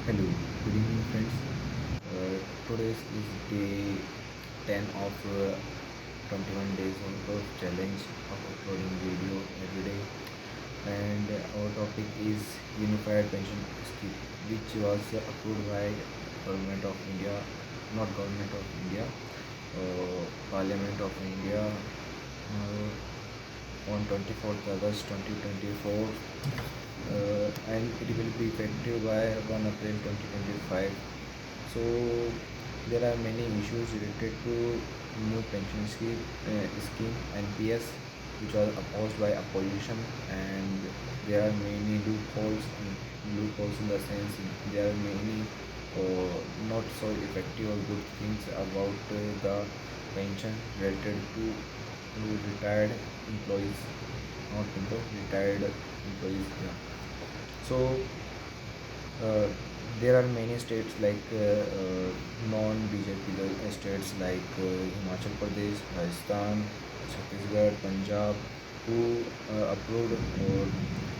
Hello, good evening friends. Today is day 10 of 21 days of challenge of uploading video every day, and our topic is Unified Pension Scheme, which was approved by Government of India, not Government of India, Parliament of India on 24th August 2024, and it will be effective by 1 April 2025. So there are many issues related to new pension scheme NPS, which are opposed by opposition, and there are many loopholes in the sense there are many not so effective or good things about the pension related to retired employees, not retired employees. Yeah. So uh, there are many states like non-BJP states like Himachal Pradesh, Rajasthan, Chhattisgarh, Punjab, who approved or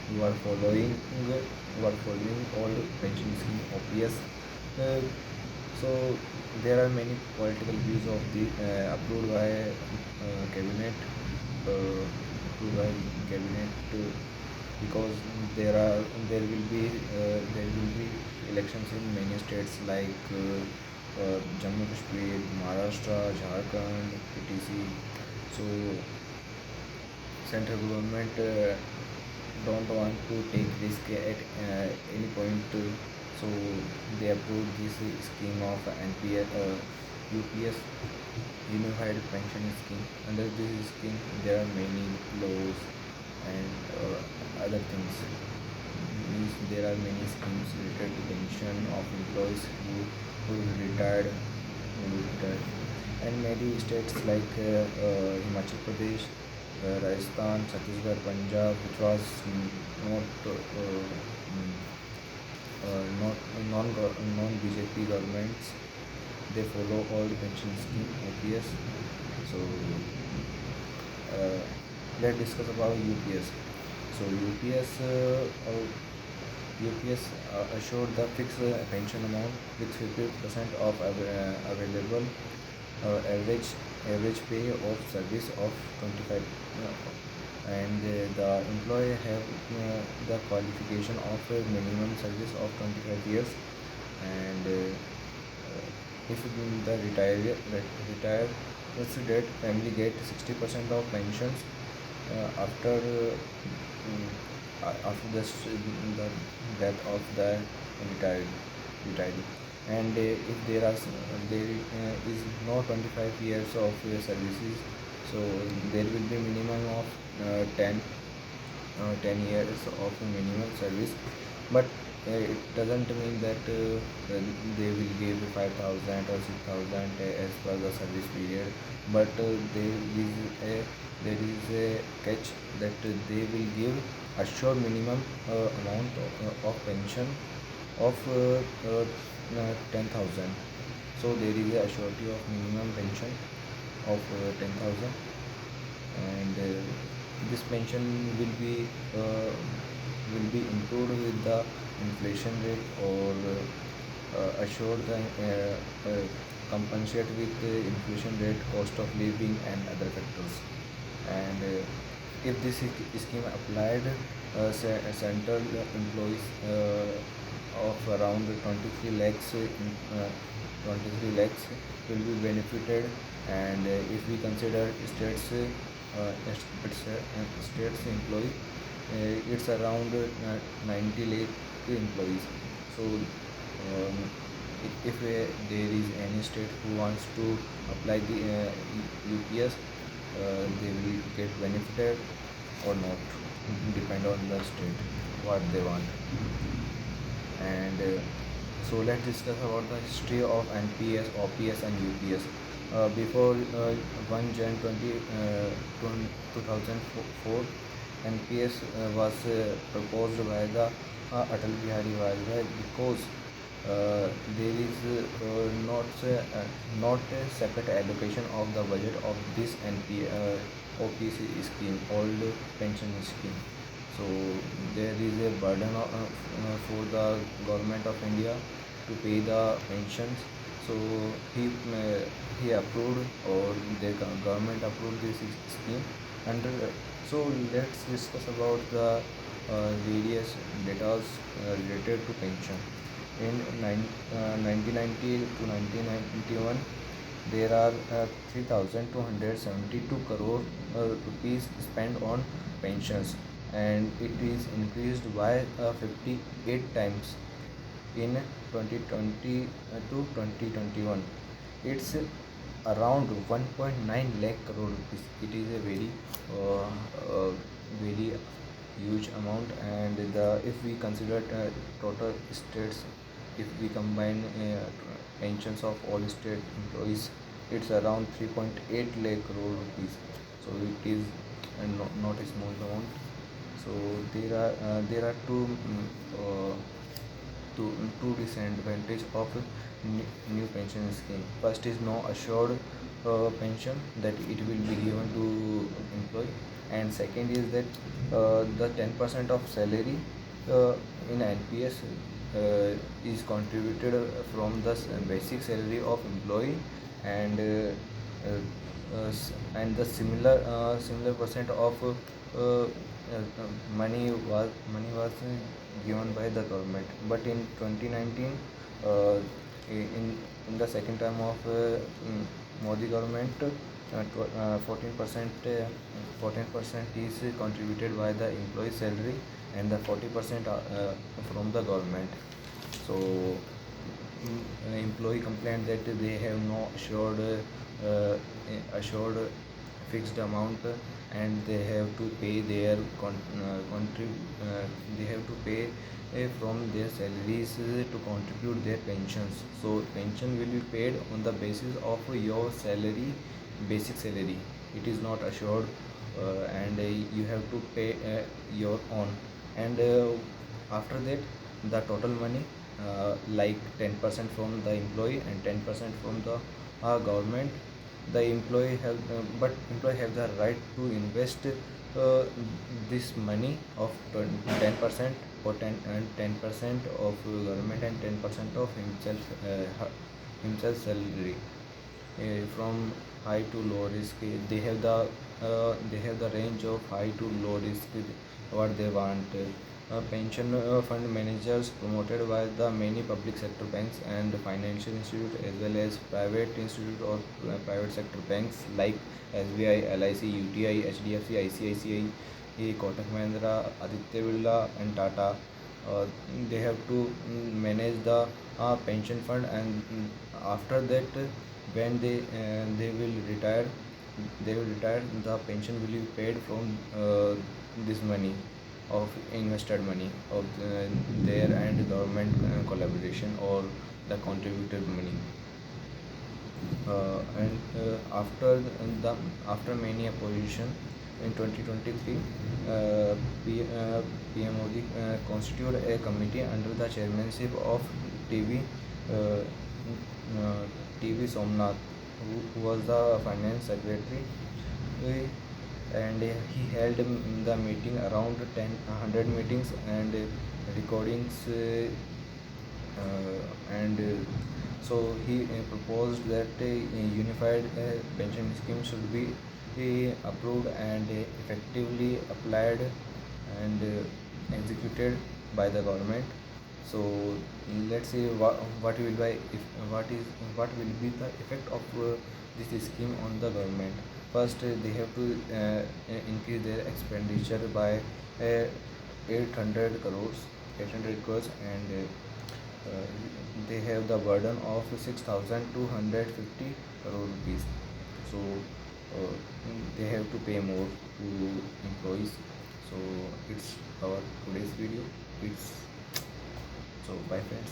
who are following all pension scheme OPS. Uh, so there are many political views of the approved by cabinet, uh, approved by cabinet. Because there will be elections in many states like Jammu Kashmir, Maharashtra, Jharkhand, etc. So central government don't want to take risk at any point, so they approved this scheme of NPS, UPS, Unified Pension Scheme. Under this scheme, there are many laws and other things. Means there are many schemes related to pension of employees who retired, and many states like Himachal Pradesh, Rajasthan, Chhattisgarh, Punjab, which was not mm, not non-BJP governments, they follow all the pension scheme OPS. So uh, let's discuss about UPS. So UPS assured the fixed pension amount with 50% of available average pay of service of 25, and the employee have the qualification of a minimum service of 25 years, and if the retire date family get 60% of pensions after after the death of the retired retiree. And if there is no 25 years of services, so there will be minimum of 10 years of minimum service. But it doesn't mean that they will give 5,000 or 6,000 as per the service period, but there is a catch that they will give assured minimum amount of pension of 10,000. So there is a surety of minimum pension of 10,000, and this pension will be improved with the inflation rate, or assured the compensate with the inflation rate, cost of living, and other factors. And if this scheme applied, central employees of around 23 lakhs 23 lakhs will be benefited. And if we consider states employee, it's around 90 lakh employees. So if there is any state who wants to apply the UPS, they will get benefited or not, depend on the state what they want. And so let's discuss about the history of NPS, OPS, and UPS. Before 1 Jan 2004, NPS was proposed by the Atal Bihari Vajpayee, because there is not a separate allocation of the budget of this OPC scheme, old pension scheme. So there is a burden for the government of India to pay the pensions. So he uh, he approved, or the government approved this scheme under. So let's discuss about the various data related to pension. In 1990 to 1991, there are 3,272 crore rupees spent on pensions, and it is increased by 58 times in 2020 to 2021. It's around 1.9 lakh crore rupees. It is a very huge amount. And if we consider total states, if we combine pensions of all state employees, it's around 3.8 lakh crore rupees. So it is not a small amount. So there are uh, two disadvantage of new pension scheme. First is no assured pension that it will be given to employee, and second is that the 10% of salary uh, in NPS is contributed from the basic salary of employee, and and the similar percent of money was given by the government. But in 2019, uh, in the second term of Modi government, 14% is contributed by the employee salary, and the 40% from the government. So employee complained that they have no assured fixed amount, and they have to pay their they have to pay from their salaries to contribute their pensions. So pension will be paid on the basis of your salary, basic salary. It is not assured, and you have to pay your own. And after that, the total money, like 10% from the employee and 10% from the government, the employee have but employee have the right to invest this money of 10%, or 10% of government, and 10% of himself salary, from high to low risk. They have the range of high to low risk, what they want. Pension fund managers promoted by the many public sector banks and financial institute, as well as private institute or private sector banks like SBI, LIC, UTI, HDFC, ICICI, Kotak Mahindra, Aditya Birla, and Tata. Uh, they have to manage the pension fund, and after that, when they will retire, the pension will be paid from this money, of invested money of their and government collaboration, or the contributed money. And after many opposition, in 2023, PM Modi constituted a committee under the chairmanship of TV uh, TV Somnath, who was the finance secretary. And he held the meeting around 100 meetings and recordings, and so he proposed that a unified pension scheme should be approved and effectively applied and executed by the government. So let's see what will be if what will be the effect of this scheme on the government. First, they have to increase their expenditure by 800 crores, 800 crores, and they have the burden of 6,250 crore rupees. So uh, they have to pay more to employees. So it's our today's video. It's so bye friends.